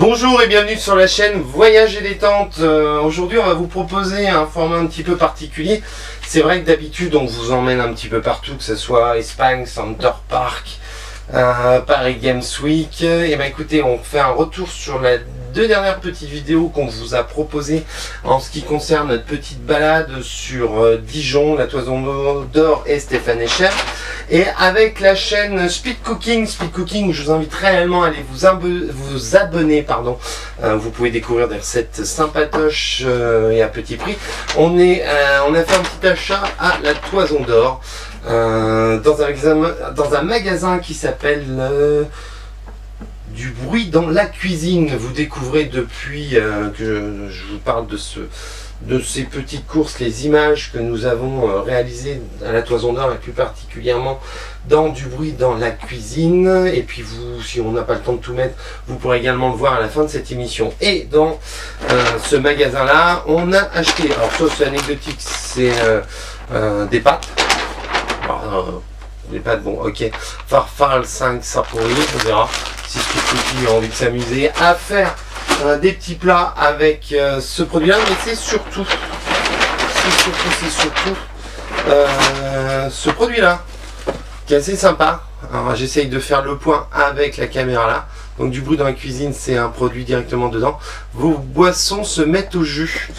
Bonjour et bienvenue sur la chaîne Voyage et Détente. Aujourd'hui on va vous proposer un format un petit peu particulier. C'est vrai que d'habitude on vous emmène un petit peu partout, que ce soit Espagne, Center Park, Paris Games Week. Et ben écoutez, on fait un retour sur les deux dernières petites vidéos qu'on vous a proposées en ce qui concerne notre petite balade sur Dijon, la Toison d'Or et Stéphane Escher. Et avec la chaîne Speed Cooking, je vous invite réellement à aller vous abonner. Vous pouvez découvrir des recettes sympatoches et à petit prix. On a fait un petit achat à la Toison d'Or dans un magasin qui s'appelle Du bruit dans la cuisine. Vous découvrez depuis que je vous parle de ces petites courses, les images que nous avons réalisées à la Toison d'Or et plus particulièrement dans Du bruit dans la cuisine. Et puis vous, si on n'a pas le temps de tout mettre, vous pourrez également le voir à la fin de cette émission. Et dans ce magasin là, on a acheté, alors ça c'est anecdotique, c'est des pâtes. Des pâtes, bon ok, Farfal 5 ça pourrit, on verra si Speed a envie de s'amuser à faire des petits plats avec ce produit là, mais c'est surtout ce produit là qui est assez sympa. Alors j'essaye de faire le point avec la caméra là. Donc Du bruit dans la cuisine, c'est un produit directement dedans. Vos boissons se mettent au jus.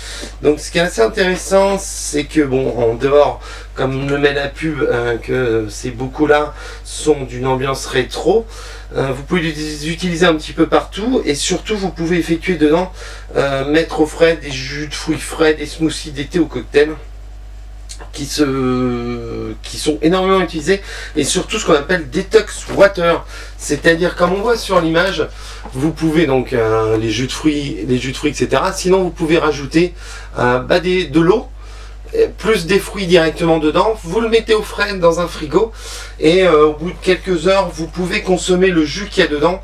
Donc ce qui est assez intéressant, c'est que bon, en dehors, comme le met la pub, que ces bocaux là sont d'une ambiance rétro, vous pouvez les utiliser un petit peu partout et surtout vous pouvez effectuer dedans, mettre au frais des jus de fruits frais, des smoothies, des thés au cocktail qui sont énormément utilisés, et surtout ce qu'on appelle detox water, c'est-à-dire comme on voit sur l'image, vous pouvez donc les jus de fruits etc. Sinon vous pouvez rajouter de l'eau plus des fruits directement dedans, vous le mettez au frais dans un frigo et au bout de quelques heures vous pouvez consommer le jus qu'il y a dedans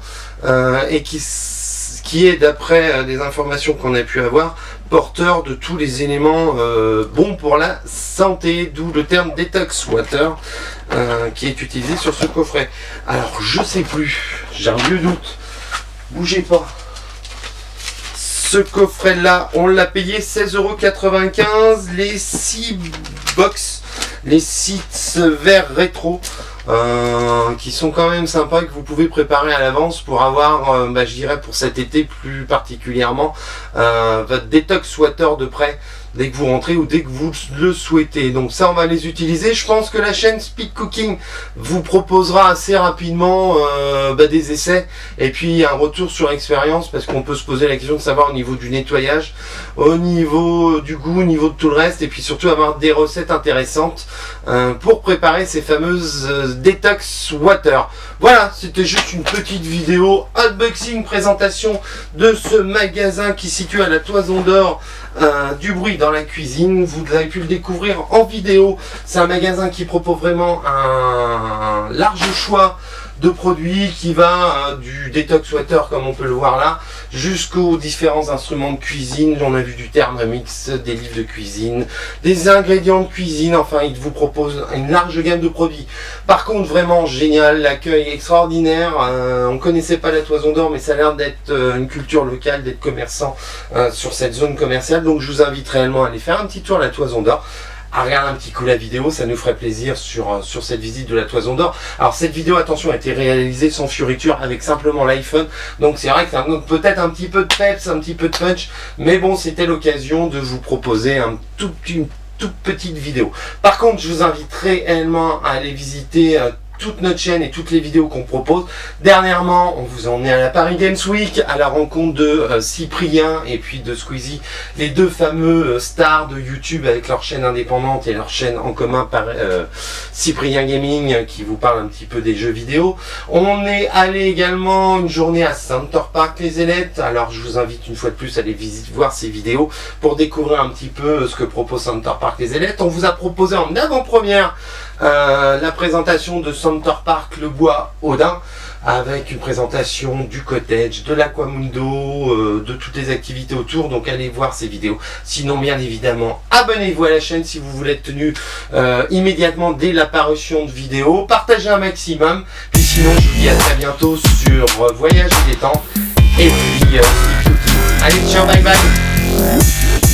et qui est, d'après des informations qu'on a pu avoir, porteur de tous les éléments bons pour la santé, d'où le terme detox water qui est utilisé sur ce coffret. Alors je sais plus, j'ai un vieux doute, bougez pas. Ce coffret là, on l'a payé 16,95 €, les 6 box, les 6 verres rétro. Qui sont quand même sympas, que vous pouvez préparer à l'avance pour avoir, je dirais pour cet été plus particulièrement, votre detox water de près dès que vous rentrez ou dès que vous le souhaitez. Donc ça, on va les utiliser. Je pense que la chaîne Speed Cooking vous proposera assez rapidement des essais et puis un retour sur expérience, parce qu'on peut se poser la question de savoir au niveau du nettoyage, au niveau du goût, au niveau de tout le reste, et puis surtout avoir des recettes intéressantes pour préparer ces fameuses detox water. Voilà, c'était juste une petite vidéo unboxing, présentation de ce magasin qui se situe à la Toison d'Or, Du bruit dans la cuisine. Vous avez pu le découvrir en vidéo. C'est un magasin qui propose vraiment un large choix de produits, qui va du detox water comme on peut le voir là, jusqu'aux différents instruments de cuisine. On a vu du Thermomix, des livres de cuisine, des ingrédients de cuisine, enfin il vous propose une large gamme de produits. Par contre vraiment génial, l'accueil extraordinaire, on connaissait pas la Toison d'Or, mais ça a l'air d'être une culture locale, d'être commerçant sur cette zone commerciale. Donc je vous invite réellement à aller faire un petit tour à la Toison d'Or, à regarder un petit coup la vidéo, ça nous ferait plaisir sur cette visite de la Toison d'Or. Alors cette vidéo, attention, a été réalisée sans fioriture, avec simplement l'iPhone, donc c'est vrai que ça donne peut-être un petit peu de peps, un petit peu de punch, mais bon, c'était l'occasion de vous proposer une toute petite vidéo. Par contre, je vous invite réellement à aller visiter toute notre chaîne et toutes les vidéos qu'on propose. Dernièrement, on vous en est à la Paris Games Week, à la rencontre de Cyprien et puis de Squeezie, les deux fameux stars de YouTube avec leur chaîne indépendante et leur chaîne en commun par Cyprien Gaming, qui vous parle un petit peu des jeux vidéo. On est allé également une journée à Center Park les Ailettes. Alors je vous invite une fois de plus à aller voir ces vidéos pour découvrir un petit peu ce que propose Center Park les Ailettes. On vous a proposé en avant-première la présentation de Center Park Le Bois Audin, avec une présentation du cottage, de l'aquamundo, de toutes les activités autour. Donc allez voir ces vidéos. Sinon, bien évidemment, abonnez-vous à la chaîne si vous voulez être tenu immédiatement dès l'apparition de vidéos. Partagez un maximum. Et sinon, je vous dis à très bientôt sur Voyage et Détente. Et puis, allez, ciao, bye bye.